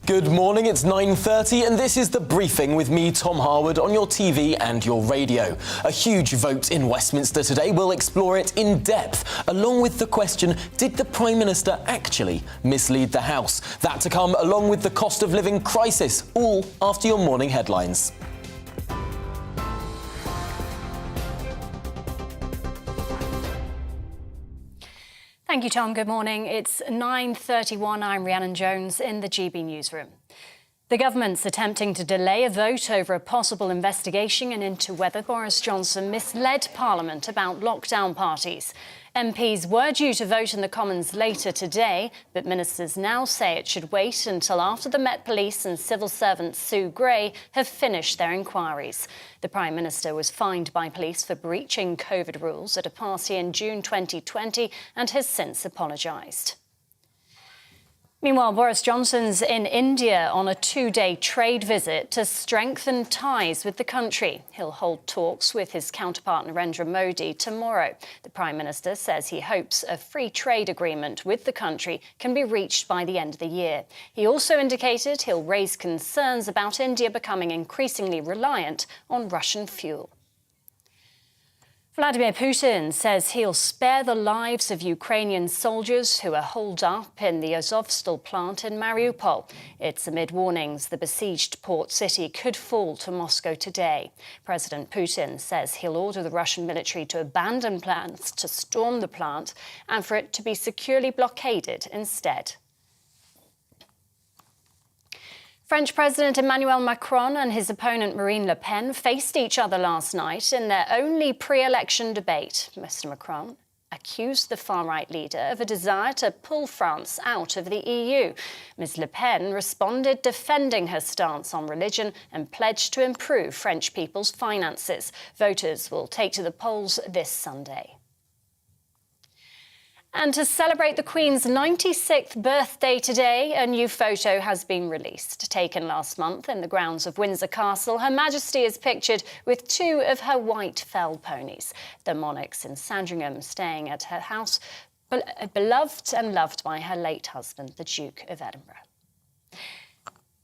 Good morning, it's 9:30 and this is The Briefing with me, Tom Harwood, on your TV and your radio. A huge vote in Westminster today. We'll explore it in depth, along with the question, did the Prime Minister actually mislead the House? That to come, along with the cost of living crisis, all after your morning headlines. Thank you, Tom. Good morning. It's 9:31. I'm Rhiannon Jones in the GB newsroom. The government's attempting to delay a vote over a possible investigation into whether Boris Johnson misled Parliament about lockdown parties. MPs were due to vote in the Commons later today, but ministers now say it should wait until after the Met Police and civil servant Sue Gray have finished their inquiries. The Prime Minister was fined by police for breaching COVID rules at a party in June 2020 and has since apologised. Meanwhile, Boris Johnson's in India on a two-day trade visit to strengthen ties with the country. He'll hold talks with his counterpart Narendra Modi tomorrow. The Prime Minister says he hopes a free trade agreement with the country can be reached by the end of the year. He also indicated he'll raise concerns about India becoming increasingly reliant on Russian fuel. Vladimir Putin says he'll spare the lives of Ukrainian soldiers who are holed up in the Azovstal plant in Mariupol. It's amid warnings the besieged port city could fall to Moscow today. President Putin says he'll order the Russian military to abandon plans to storm the plant and for it to be securely blockaded instead. French President Emmanuel Macron and his opponent Marine Le Pen faced each other last night in their only pre-election debate. Mr Macron accused the far-right leader of a desire to pull France out of the EU. Ms Le Pen responded defending her stance on religion and pledged to improve French people's finances. Voters will take to the polls this Sunday. And to celebrate the Queen's 96th birthday today, a new photo has been released. Taken last month in the grounds of Windsor Castle, Her Majesty is pictured with two of her white fell ponies. The monarch's in Sandringham, staying at her house, beloved and loved by her late husband, the Duke of Edinburgh.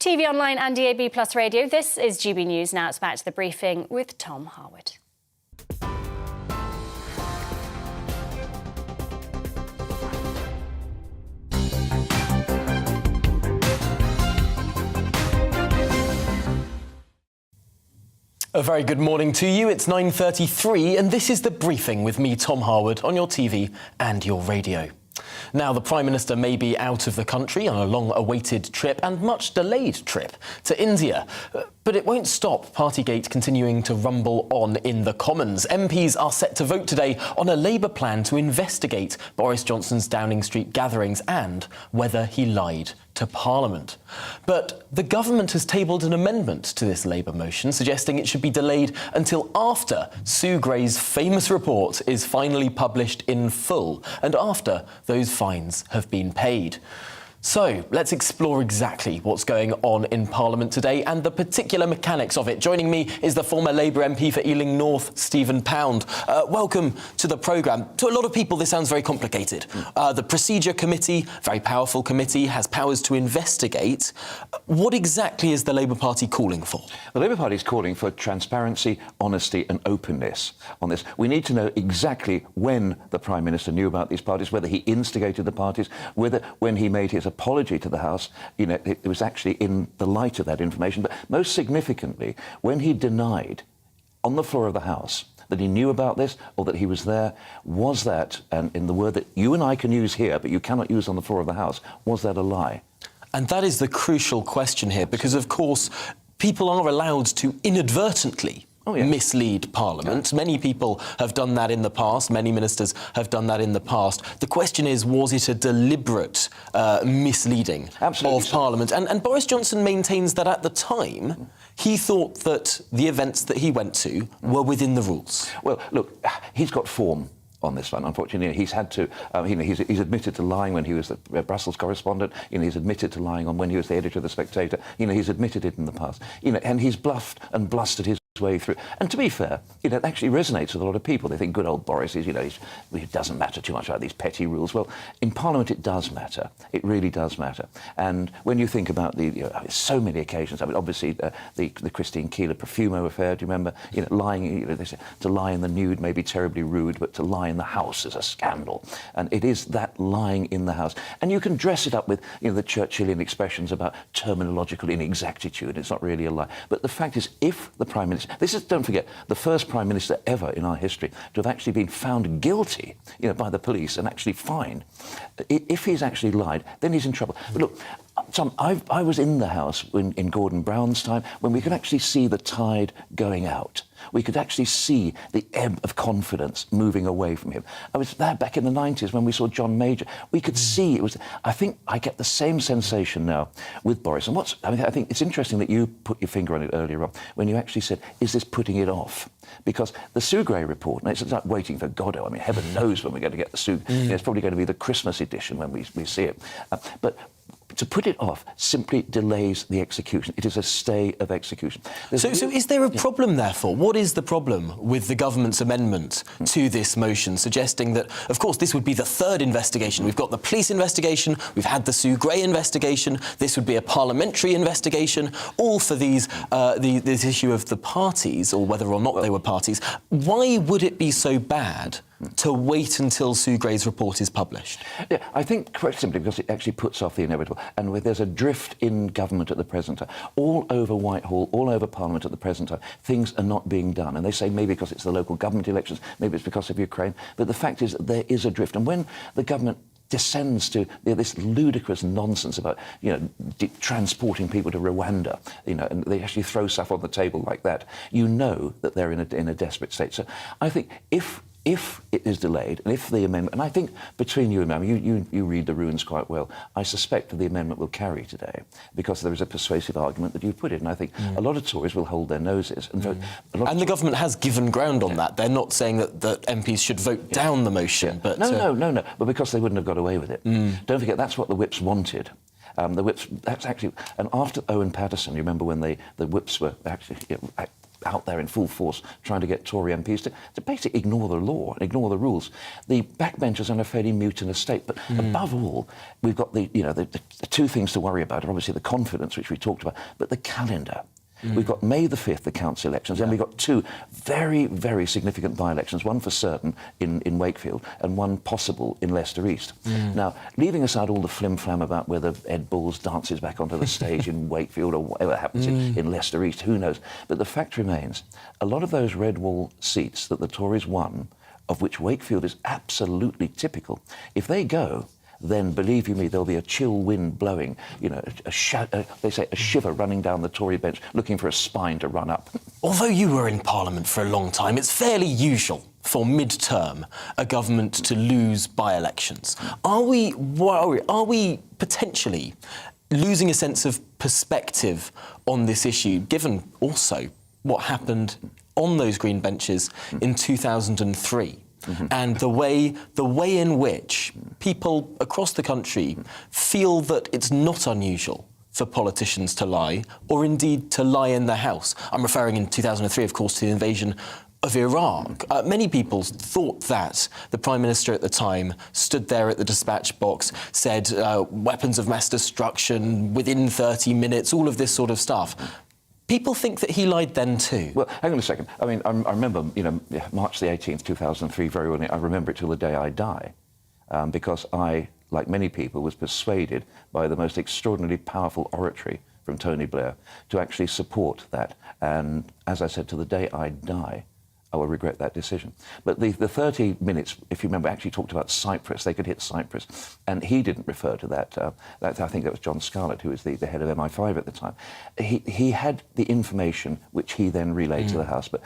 TV online and DAB+ radio, this is GB News. Now it's back to The Briefing with Tom Harwood. A very good morning to you. It's 9:33 and this is The Briefing with me, Tom Harwood, on your TV and your radio. Now, the Prime Minister may be out of the country on a long-awaited trip and much delayed trip to India. But it won't stop partygate continuing to rumble on in the Commons. MPs are set to vote today on a Labour plan to investigate Boris Johnson's Downing Street gatherings and whether he lied to Parliament. But the government has tabled an amendment to this Labour motion, suggesting it should be delayed until after Sue Gray's famous report is finally published in full and after those fines have been paid. So, let's explore exactly what's going on in Parliament today and the particular mechanics of it. Joining me is the former Labour MP for Ealing North, Stephen Pound. Welcome to the programme. To a lot of people, this sounds very complicated. The Procedure Committee, very powerful committee, has powers to investigate. What exactly is the Labour Party calling for? The Labour Party is calling for transparency, honesty and openness on this. We need to know exactly when the Prime Minister knew about these parties, whether he instigated the parties, whether when he made his apology to the House, it was actually in the light of that information. But most significantly, when he denied on the floor of the House that he knew about this or that he was there, was that, and in the word that you and I can use here, but you cannot use on the floor of the House, was that a lie? And that is the crucial question here, because, of course, people are allowed to inadvertently mislead Parliament. Many people have done that in the past. Many ministers have done that in the past. The question is, was it a deliberate misleading of Parliament? And Boris Johnson maintains that at the time, he thought that the events that he went to were within the rules. Well, look, he's got form on this one. Unfortunately, he's had to, he's admitted to lying when he was the Brussels correspondent. He's admitted to lying on when he was the editor of The Spectator. He's admitted it in the past. And he's bluffed and blustered his worked way through. And to be fair, it actually resonates with a lot of people. They think good old Boris is, it doesn't matter too much about these petty rules. Well, in Parliament it does matter. It really does matter. And when you think about so many occasions, I mean, obviously the Christine Keeler Profumo affair, do you remember? Lying, they say, to lie in the nude may be terribly rude, but to lie in the house is a scandal. And it is that lying in the house. And you can dress it up with, the Churchillian expressions about terminological inexactitude. It's not really a lie. But the fact is, if the Prime Minister... This is, don't forget, the first Prime Minister ever in our history to have actually been found guilty, by the police and actually fined. If he's actually lied, then he's in trouble. But look, Tom, I was in the House in Gordon Brown's time when we could actually see the tide going out. We could actually see the ebb of confidence moving away from him. I was there back in the 90s when we saw John Major. We could see it was... I think I get the same sensation now with Boris. And I think it's interesting that you put your finger on it earlier on when you actually said, is this putting it off? Because the Sue Gray report, and it's like waiting for Godot. I mean, heaven knows when we're going to get the Sue... It's probably going to be the Christmas edition when we see it. But to put it off simply delays the execution. It is a stay of execution. So is there a problem, therefore? What is the problem with the government's amendment to this motion, suggesting that, of course, this would be the third investigation? We've got the police investigation, we've had the Sue Gray investigation, this would be a parliamentary investigation, all for this issue of the parties, or whether or not they were parties. Why would it be so bad to wait until Sue Gray's report is published? Yeah, I think quite simply because it actually puts off the inevitable. And there's a drift in government at the present time. All over Whitehall, all over Parliament at the present time, things are not being done. And they say maybe because it's the local government elections, maybe it's because of Ukraine. But the fact is that there is a drift. And when the government descends to this ludicrous nonsense about, transporting people to Rwanda, and they actually throw stuff on the table like that, that they're in a desperate state. So I think if it is delayed, and if the amendment... And I think between you and me, you read the ruins quite well, I suspect that the amendment will carry today because there is a persuasive argument that you've put it. And I think a lot of Tories will hold their noses and vote... And the government has given ground on that. They're not saying that MPs should vote down the motion, but... No. But because they wouldn't have got away with it. Don't forget, that's what the whips wanted. The whips... That's actually... And after Owen Paterson, you remember when the whips were actually... out there in full force trying to get Tory MPs to basically ignore the law and ignore the rules. The backbenchers are in a fairly mutinous state. But above all, we've got the two things to worry about are obviously the confidence, which we talked about, but the calendar. We've got May the 5th, the council elections, then we've got two very, very significant by-elections, one for certain in Wakefield and one possible in Leicester East. Now, leaving aside all the flim-flam about whether Ed Balls dances back onto the stage in Wakefield or whatever happens in Leicester East, who knows? But the fact remains, a lot of those red wall seats that the Tories won, of which Wakefield is absolutely typical, if they go, then believe you me, there'll be a chill wind blowing, they say a shiver running down the Tory bench, looking for a spine to run up. Although you were in Parliament for a long time, it's fairly usual for mid-term a government to lose by-elections. Are we potentially losing a sense of perspective on this issue, given also what happened on those green benches in 2003? And the way in which people across the country feel that it's not unusual for politicians to lie, or indeed to lie in the House. I'm referring in 2003, of course, to the invasion of Iraq. Many people thought that the Prime Minister at the time stood there at the dispatch box, said weapons of mass destruction within 30 minutes, all of this sort of stuff. People think that he lied then too. Well, hang on a second. I mean, I remember, March the 18th, 2003, very well. I remember it till the day I die, because I, like many people, was persuaded by the most extraordinarily powerful oratory from Tony Blair to actually support that. And as I said, to the day I die, I will regret that decision. But the 30 minutes, if you remember, actually talked about Cyprus. They could hit Cyprus. And he didn't refer to that. I think that was John Scarlett, who was the head of MI5 at the time. He had the information which he then relayed to the House. But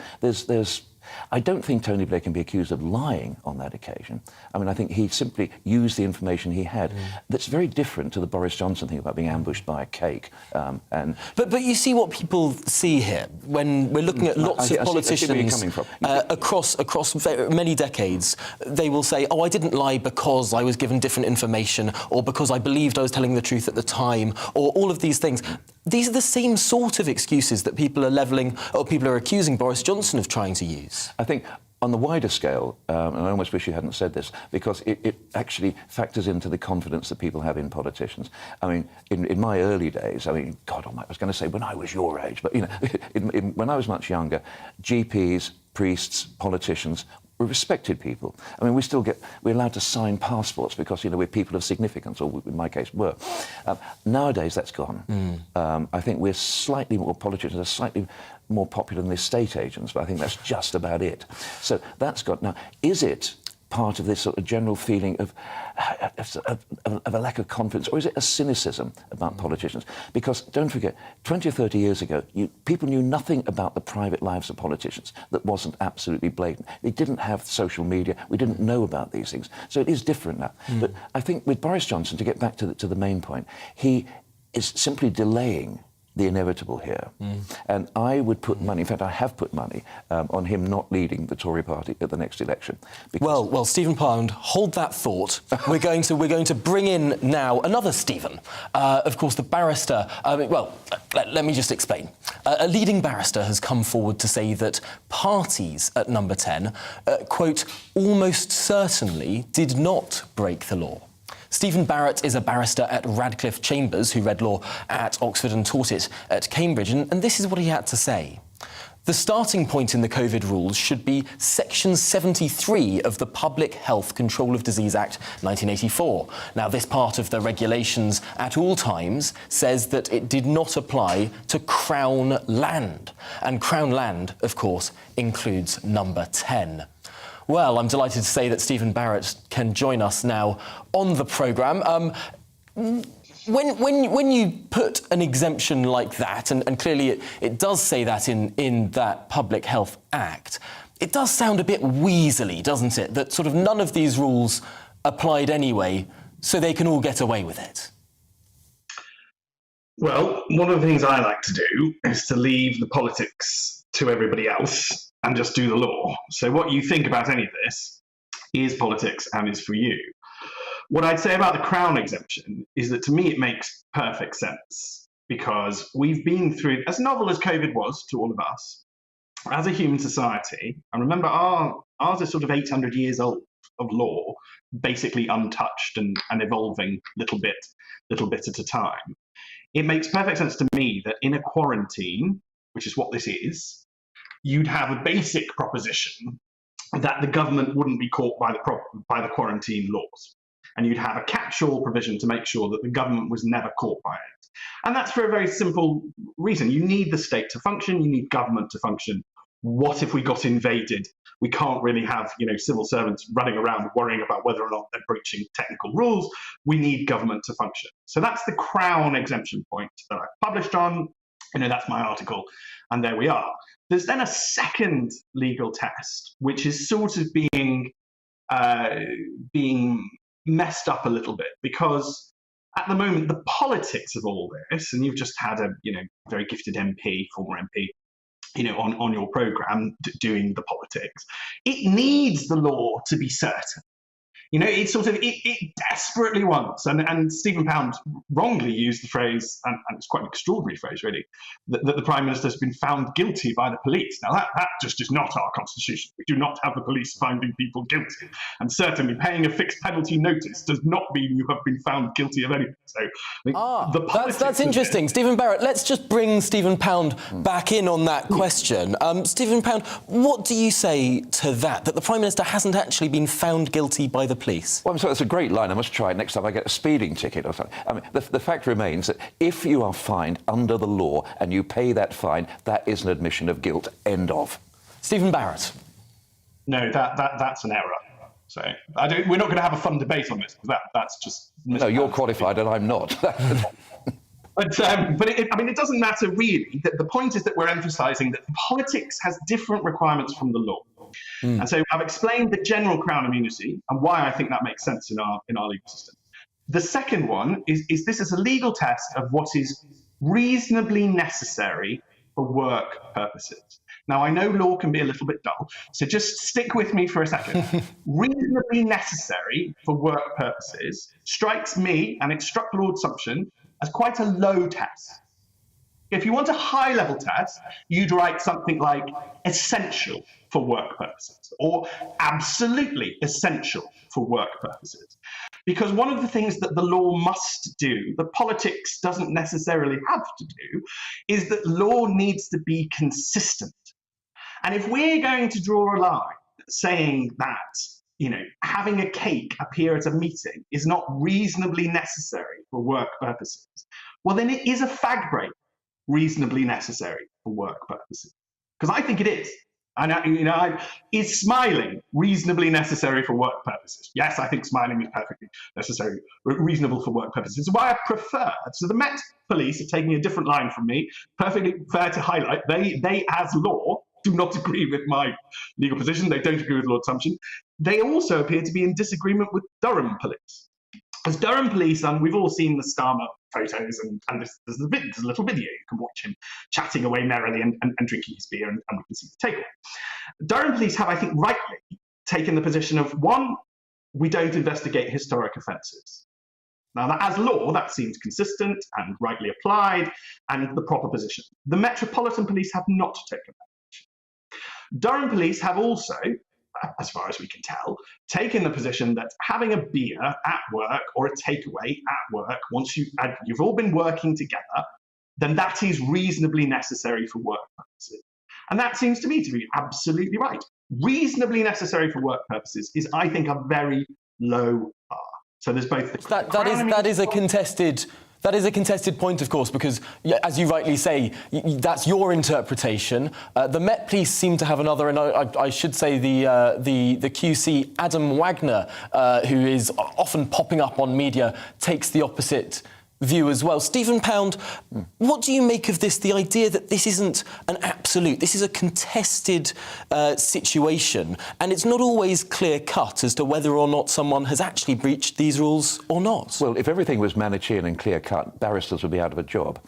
I don't think Tony Blair can be accused of lying on that occasion. I mean, I think he simply used the information he had. That's very different to the Boris Johnson thing about being ambushed by a cake. But you see what people see here when we're looking at lots of politicians across many decades. They will say, "Oh, I didn't lie because I was given different information, or because I believed I was telling the truth at the time," or all of these things. these are the same sort of excuses that people are levelling, or people are accusing Boris Johnson of trying to use. I think on the wider scale, and I almost wish you hadn't said this, because it actually factors into the confidence that people have in politicians. I mean, in my early days, I mean, God Almighty, I was going to say when I was your age, but, you know, when I was much younger, GPs, priests, politicians were respected people. I mean, we're allowed to sign passports because, you know, we're people of significance, or in my case were. Nowadays, that's gone. I think politicians are slightly more popular than the estate agents, but I think that's just about it. So that's got, now, is it part of this sort of general feeling of a lack of confidence, or is it a cynicism about politicians? Because don't forget, 20 or 30 years ago, people knew nothing about the private lives of politicians that wasn't absolutely blatant. They didn't have social media. We didn't know about these things. So it is different now. But I think with Boris Johnson, to get back to the main point, he is simply delaying the inevitable here. And I would put money, in fact, I have put money on him not leading the Tory party at the next election. Well, Stephen Pound, hold that thought. we're going to bring in now another Stephen. Of course, the barrister. Let me just explain. A leading barrister has come forward to say that parties at Number 10, quote, almost certainly did not break the law. Stephen Barrett is a barrister at Radcliffe Chambers who read law at Oxford and taught it at Cambridge, and this is what he had to say. The starting point in the COVID rules should be Section 73 of the Public Health Control of Disease Act 1984. Now, this part of the regulations at all times says that it did not apply to Crown land. And Crown land, of course, includes Number 10. Well, I'm delighted to say that Stephen Barrett can join us now on the programme. When you put an exemption like that, and clearly it does say that in that Public Health Act, it does sound a bit weaselly, doesn't it? That sort of none of these rules applied anyway, so they can all get away with it. Well, one of the things I like to do is to leave the politics to everybody else and just do the law. So what you think about any of this is politics and is for you. What I'd say about the Crown exemption is that to me it makes perfect sense, because we've been through, as novel as COVID was to all of us, as a human society, and remember ours is sort of 800 years old of law, basically untouched and evolving little bit at a time. It makes perfect sense to me that in a quarantine, which is what this is, you'd have a basic proposition that the government wouldn't be caught by the quarantine laws. And you'd have a catch-all provision to make sure that the government was never caught by it. And that's for a very simple reason. You need the state to function, you need government to function. What if we got invaded? We can't really have, civil servants running around worrying about whether or not they're breaching technical rules. We need government to function. So that's the Crown exemption point that I published on. That's my article, and there we are. There's then a second legal test, which is sort of being messed up a little bit, because at the moment the politics of all this, and you've just had a very gifted MP, former MP, on your programme doing the politics, it needs the law to be certain. It sort of, it desperately wants, and Stephen Pound wrongly used the phrase, and it's quite an extraordinary phrase really, that the Prime Minister has been found guilty by the police. Now that just is not our constitution. We do not have the police finding people guilty. And certainly paying a fixed penalty notice does not mean you have been found guilty of anything. So that's interesting. Stephen Barrett, let's just bring Stephen Pound back in on that question. Stephen Pound, what do you say to that the Prime Minister hasn't actually been found guilty by the police? Well, I'm sorry, that's a great line. I must try it next time I get a speeding ticket or something. I mean, the fact remains that if you are fined under the law and you pay that fine, that is an admission of guilt. End of. Stephen Barrett. No, that's an error. So we're not going to have a fun debate on this, because that's just... No, you're qualified and I'm not. But it doesn't matter really. The point is that we're emphasising that politics has different requirements from the law. And so I've explained the general Crown immunity and why I think that makes sense in our legal system. The second one is this is a legal test of what is reasonably necessary for work purposes. Now, I know law can be a little bit dull, so just stick with me for a second. Reasonably necessary for work purposes strikes me, and it struck Lord Sumption, as quite a low test. If you want a high-level test, you'd write something like essential for work purposes or absolutely essential for work purposes. Because one of the things that the law must do, that politics doesn't necessarily have to do, is that law needs to be consistent. And if we're going to draw a line saying that, having a cake appear at a meeting is not reasonably necessary for work purposes, well, then it is a fag break reasonably necessary for work purposes. Because I think it is. And is smiling reasonably necessary for work purposes? Yes, I think smiling is perfectly necessary, reasonable for work purposes. It's why I prefer. So the Met Police are taking a different line from me. Perfectly fair to highlight. They as law do not agree with my legal position. They don't agree with Lord Sumption. They also appear to be in disagreement with Durham Police. As Durham Police, and we've all seen the Starmer photos, and there's a little video. You can watch him chatting away merrily and drinking his beer, and we can see the takeaway. Durham Police have, I think, rightly taken the position of, one, we don't investigate historic offences. Now, that, as law, that seems consistent and rightly applied, and the proper position. The Metropolitan Police have not taken that position. Durham Police have also, as far as we can tell, taken the position that having a beer at work or a takeaway at work, once you've all been working together, then that is reasonably necessary for work purposes. And that seems to me to be absolutely right. Reasonably necessary for work purposes is, I think, a very low bar. So there's both the that is a contested point, of course, because, as you rightly say, that's your interpretation. The Met Police seem to have another, and I should say the QC Adam Wagner, who is often popping up on media, takes the opposite view as well. Stephen Pound, what do you make of this, the idea that this isn't an absolute, this is a contested situation, and it's not always clear-cut as to whether or not someone has actually breached these rules or not? Well, if everything was Manichean and clear-cut, barristers would be out of a job,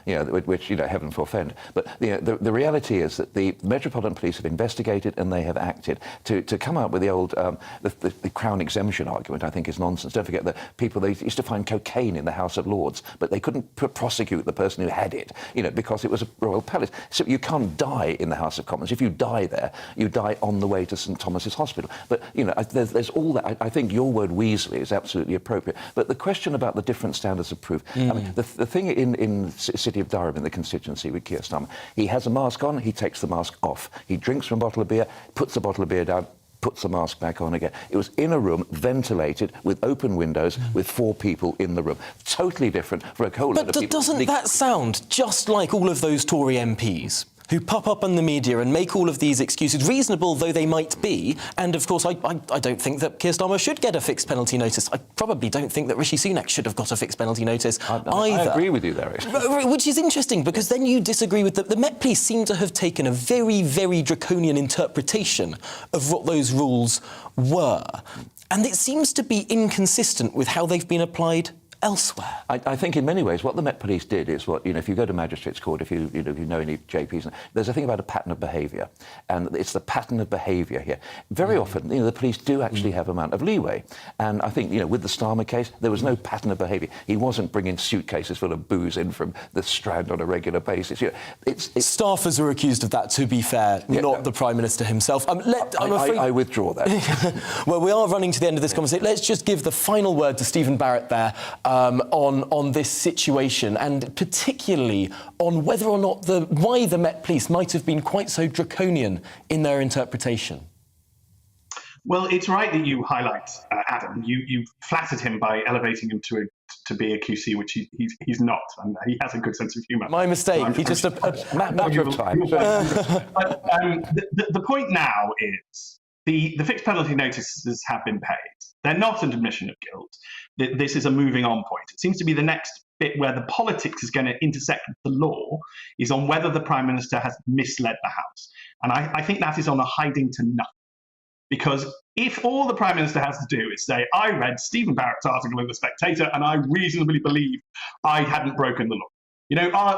which, heaven forfend. But the reality is that the Metropolitan Police have investigated and they have acted. To come up with the old, the Crown exemption argument, I think, is nonsense. Don't forget that they used to find cocaine in the House of Lords, but they couldn't prosecute the person who had it, because it was a royal palace. So you can't die in the House of Commons. If you die there, you die on the way to St Thomas's Hospital. But, there's all that. I think your word weaselly is absolutely appropriate. But the question about the different standards of proof, I mean, the thing in City of Durham, in the constituency with Keir Starmer, he has a mask on, he takes the mask off. He drinks from a bottle of beer, puts the bottle of beer down, puts the mask back on again. It was in a room, ventilated, with open windows, with 4 people in the room. Totally different for a whole lot of people. But doesn't that sound just like all of those Tory MPs who pop up on the media and make all of these excuses, reasonable though they might be? And, of course, I don't think that Keir Starmer should get a fixed penalty notice. I probably don't think that Rishi Sunak should have got a fixed penalty notice either. I agree with you there, actually. Which is interesting, because then you disagree with the Met Police seem to have taken a very, very draconian interpretation of what those rules were. And it seems to be inconsistent with how they've been applied elsewhere. I think in many ways what the Met Police did is what, if you go to Magistrates Court, if you know any JPs, there's a thing about a pattern of behaviour, and it's the pattern of behaviour here. Very often, the police do actually have amount of leeway, and I think, with the Starmer case, there was no pattern of behaviour. He wasn't bringing suitcases full of booze in from the Strand on a regular basis. Staffers are accused of that, to be fair, not the Prime Minister himself. I withdraw that. Well, we are running to the end of this conversation. Let's just give the final word to Stephen Barrett there. On this situation, and particularly on whether or not why the Met Police might have been quite so draconian in their interpretation. Well, it's right that you highlight Adam. You flattered him by elevating him to be a QC, which he's not, and he has a good sense of humour. My mistake. He just matter of time. But the point now is the fixed penalty notices have been paid. They're not an admission of guilt. This is a moving on point. It seems to be the next bit where the politics is going to intersect with the law is on whether the Prime Minister has misled the House. And I think that is on a hiding to nothing. Because if all the Prime Minister has to do is say, I read Stephen Barrett's article in The Spectator and I reasonably believe I hadn't broken the law.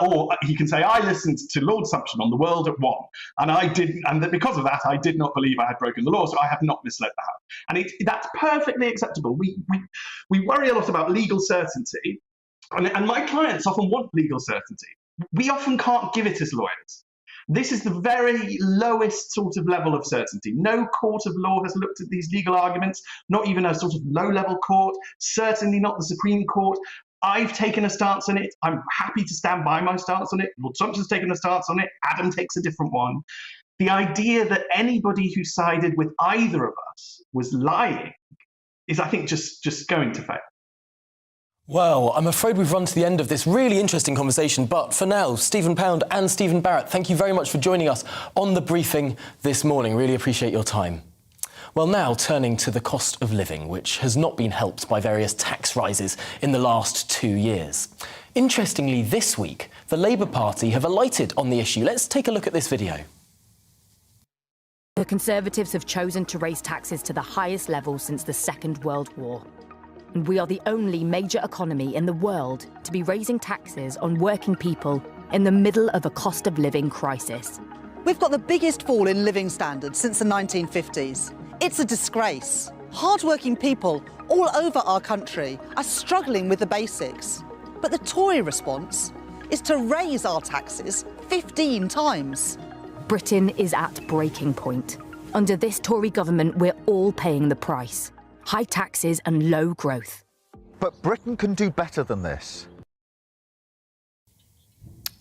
Or he can say, I listened to Lord Sumption on The World at 1, and I didn't, and that because of that, I did not believe I had broken the law, so I have not misled the House. And that's perfectly acceptable. We worry a lot about legal certainty, and my clients often want legal certainty. we often can't give it as lawyers. This is the very lowest sort of level of certainty. No court of law has looked at these legal arguments, not even a sort of low-level court, certainly not the Supreme Court. I've taken a stance on it. I'm happy to stand by my stance on it. Lord Sumpter's taken a stance on it. Adam takes a different one. The idea that anybody who sided with either of us was lying is, I think, just going to fail. Well, I'm afraid we've run to the end of this really interesting conversation, but for now, Stephen Pound and Stephen Barrett, thank you very much for joining us on the briefing this morning. Really appreciate your time. Well, now turning to the cost of living, which has not been helped by various tax rises in the last 2 years. Interestingly, this week, the Labour Party have alighted on the issue. Let's take a look at this video. The Conservatives have chosen to raise taxes to the highest level since the Second World War. And we are the only major economy in the world to be raising taxes on working people in the middle of a cost of living crisis. We've got the biggest fall in living standards since the 1950s. It's a disgrace. Hard-working people all over our country are struggling with the basics. But the Tory response is to raise our taxes 15 times. Britain is at breaking point. Under this Tory government, we're all paying the price. High taxes and low growth. But Britain can do better than this.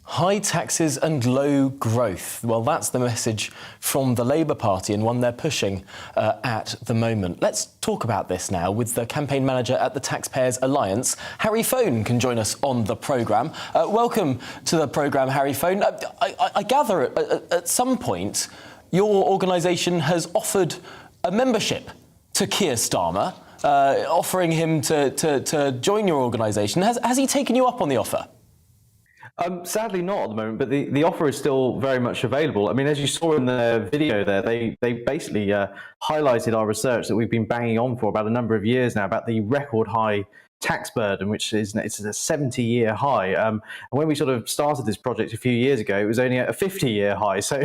High taxes and low growth. Well, that's the message from the Labour Party and one they're pushing at the moment. Let's talk about this now with the campaign manager at the Taxpayers Alliance. Harry Fone can join us on the programme. Welcome to the programme, Harry Fone. I gather at some point your organisation has offered a membership to Keir Starmer, offering him to join your organisation. Has he taken you up on the offer? Sadly not at the moment, but the offer is still very much available. I mean, as you saw in the video there, they basically highlighted our research that we've been banging on for about a number of years now about the record high tax burden, which is a 70-year high. And when we sort of started this project a few years ago, it was only at a 50-year high. So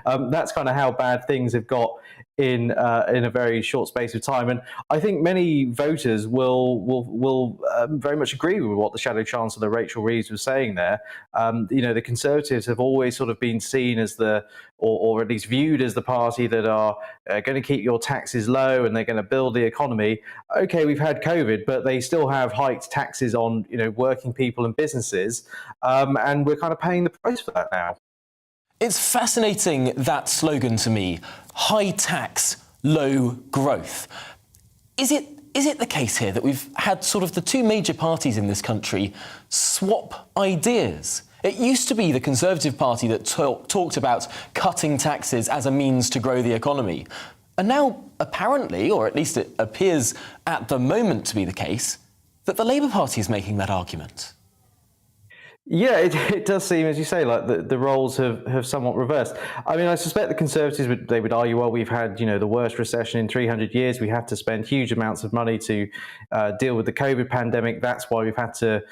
that's kind of how bad things have got in a very short space of time. And I think many voters will very much agree with what the Shadow Chancellor Rachel Reeves was saying there. The Conservatives have always sort of been seen as or at least viewed as the party that are going to keep your taxes low and they're going to build the economy. Okay, we've had COVID, but they still have hiked taxes on working people and businesses, and we're kind of paying the price for that now. It's fascinating, that slogan to me, high tax, low growth. Is it the case here that we've had sort of the two major parties in this country swap ideas? It used to be the Conservative Party that talked about cutting taxes as a means to grow the economy. And now, apparently, or at least it appears at the moment to be the case, that the Labour Party is making that argument. Yeah, it does seem, as you say, like the roles have somewhat reversed. I mean, I suspect the Conservatives would argue, well, we've had the worst recession in 300 years. We had to spend huge amounts of money to deal with the COVID pandemic. That's why we've had to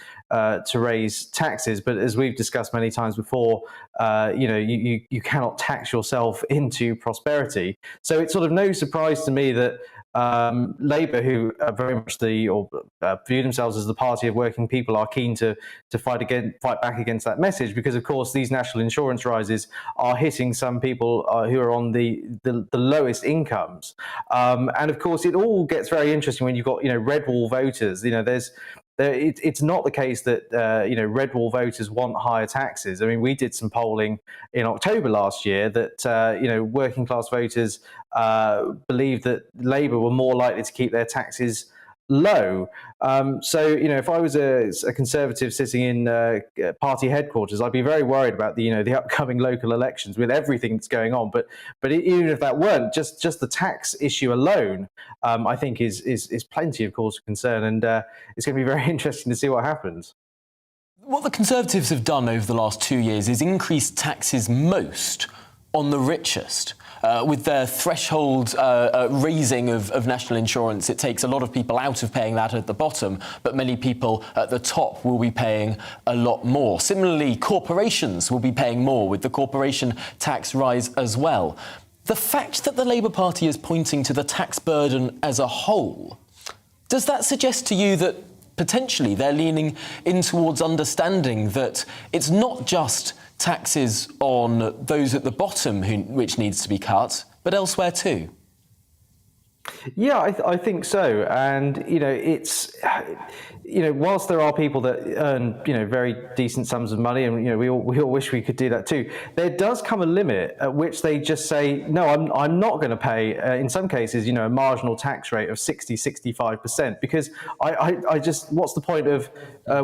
raise taxes. But as we've discussed many times before, you cannot tax yourself into prosperity. So it's sort of no surprise to me that Labour, who are very much view themselves as the party of working people, are keen to fight back against that message, because of course these national insurance rises are hitting some people who are on the lowest incomes, and of course it all gets very interesting when you've got red wall voters. It's not the case that red wall voters want higher taxes. I mean, we did some polling in October last year that working class voters believed that Labour were more likely to keep their taxes low. So if I was a Conservative sitting in party headquarters, I'd be very worried about the upcoming local elections with everything that's going on. But even if that weren't, just the tax issue alone, I think is plenty of cause for concern, and it's going to be very interesting to see what happens. What the Conservatives have done over the last 2 years is increase taxes most on the richest. With their threshold raising of national insurance, it takes a lot of people out of paying that at the bottom, but many people at the top will be paying a lot more. Similarly, corporations will be paying more with the corporation tax rise as well. The fact that the Labour Party is pointing to the tax burden as a whole, does that suggest to you that potentially they're leaning in towards understanding that it's not just taxes on those at the bottom which needs to be cut, but elsewhere too. Yeah, I think so. And, it's, whilst there are people that earn, very decent sums of money, and, we all wish we could do that too, there does come a limit at which they just say, no, I'm not going to pay, in some cases, a marginal tax rate of 65%, because I just, what's the point of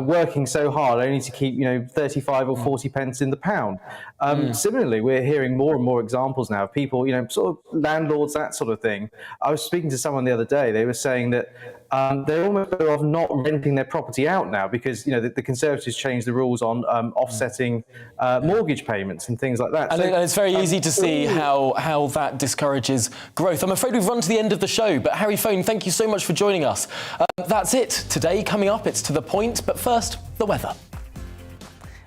working so hard only to keep, 35 or 40 pence in the pound? Similarly, we're hearing more and more examples now of people, sort of landlords, that sort of thing. I was speaking to someone the other day. They were saying that they're almost better off not renting their property out now because the Conservatives changed the rules on offsetting mortgage payments and things like that. And it's very easy to see how that discourages growth. I'm afraid we've run to the end of the show, but Harry Phone, thank you so much for joining us. That's it today. Coming up, it's To The Point, but first, the weather.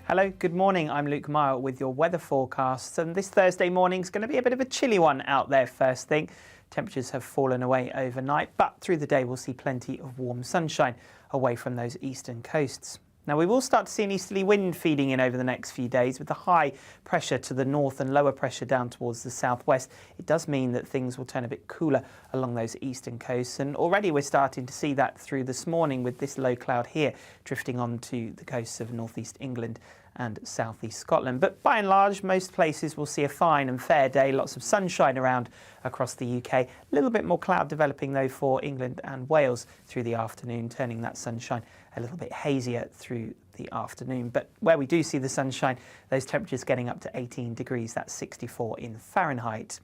Hello, good morning. I'm Luke Mile with your weather forecasts, and this Thursday morning is going to be a bit of a chilly one out there first thing. Temperatures have fallen away overnight, but through the day we'll see plenty of warm sunshine away from those eastern coasts. Now we will start to see an easterly wind feeding in over the next few days with the high pressure to the north and lower pressure down towards the southwest. It does mean that things will turn a bit cooler along those eastern coasts, and already we're starting to see that through this morning with this low cloud here drifting onto the coasts of northeast England and southeast Scotland. But by and large, most places will see a fine and fair day, lots of sunshine around across the UK. A little bit more cloud developing though for England and Wales through the afternoon, turning that sunshine a little bit hazier through the afternoon. But where we do see the sunshine, those temperatures getting up to 18 degrees, that's 64 in Fahrenheit.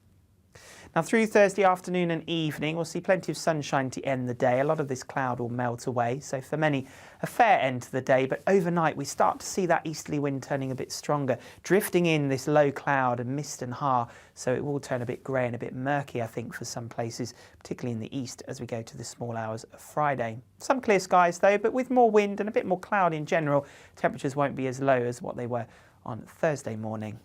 Now through Thursday afternoon and evening, we'll see plenty of sunshine to end the day. A lot of this cloud will melt away, so for many, a fair end to the day. But overnight, we start to see that easterly wind turning a bit stronger, drifting in this low cloud and mist and haar, so it will turn a bit grey and a bit murky, I think, for some places, particularly in the east as we go to the small hours of Friday. Some clear skies though, but with more wind and a bit more cloud in general, temperatures won't be as low as what they were on Thursday morning.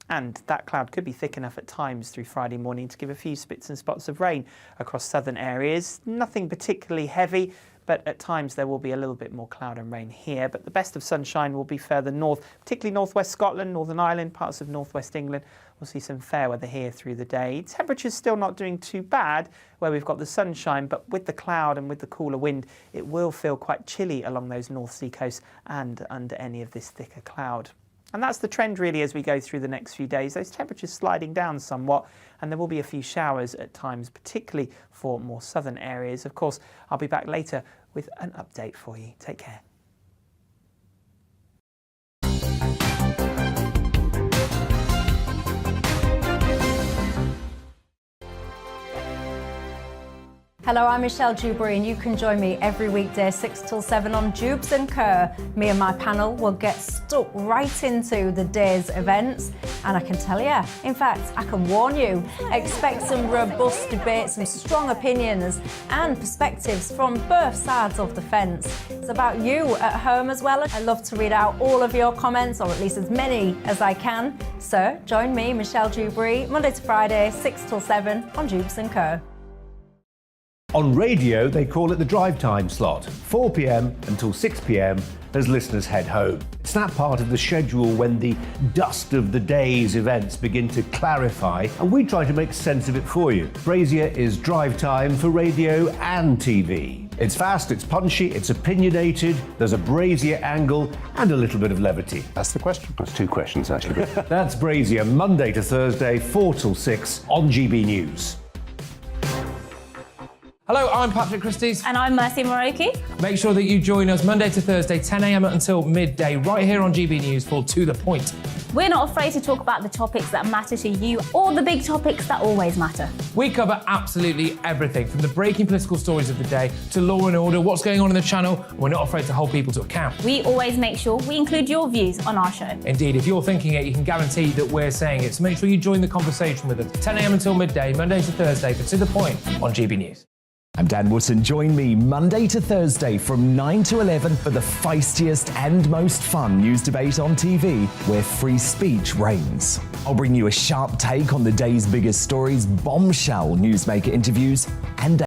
And that cloud could be thick enough at times through Friday morning to give a few spits and spots of rain across southern areas. Nothing particularly heavy, but at times there will be a little bit more cloud and rain here. But the best of sunshine will be further north, particularly northwest Scotland, Northern Ireland, parts of northwest England. We'll see some fair weather here through the day. Temperatures still not doing too bad where we've got the sunshine, but with the cloud and with the cooler wind, it will feel quite chilly along those North Sea coasts and under any of this thicker cloud. And that's the trend really as we go through the next few days. Those temperatures sliding down somewhat, and there will be a few showers at times, particularly for more southern areas. Of course, I'll be back later with an update for you. Take care. Hello, I'm Michelle Dewberry, and you can join me every weekday 6 till 7 on Jubes and Kerr. Me and my panel will get stuck right into the day's events, and I can tell you, in fact, I can warn you, expect some robust debates, some strong opinions and perspectives from both sides of the fence. It's about you at home as well. I love to read out all of your comments, or at least as many as I can. So join me, Michelle Dewberry, Monday to Friday, 6 till 7 on Jubes and Kerr. On radio, they call it the drive time slot, 4 p.m. until 6 p.m. as listeners head home. It's that part of the schedule when the dust of the day's events begin to clarify, and we try to make sense of it for you. Brazier is drive time for radio and TV. It's fast, it's punchy, it's opinionated, there's a Brazier angle and a little bit of levity. That's the question. That's two questions, actually. That's Brazier, Monday to Thursday, 4 till 6 on GB News. Hello, I'm Patrick Christie's. And I'm Mercy Moroki. Make sure that you join us Monday to Thursday, 10 a.m. until midday, right here on GB News for To The Point. We're not afraid to talk about the topics that matter to you or the big topics that always matter. We cover absolutely everything, from the breaking political stories of the day to law and order, what's going on in the channel. We're not afraid to hold people to account. We always make sure we include your views on our show. Indeed, if you're thinking it, you can guarantee that we're saying it. So make sure you join the conversation with us, 10 a.m. until midday, Monday to Thursday for To The Point on GB News. I'm Dan Wootton. Join me Monday to Thursday from 9 to 11 for the feistiest and most fun news debate on TV, where free speech reigns. I'll bring you a sharp take on the day's biggest stories, bombshell newsmaker interviews, and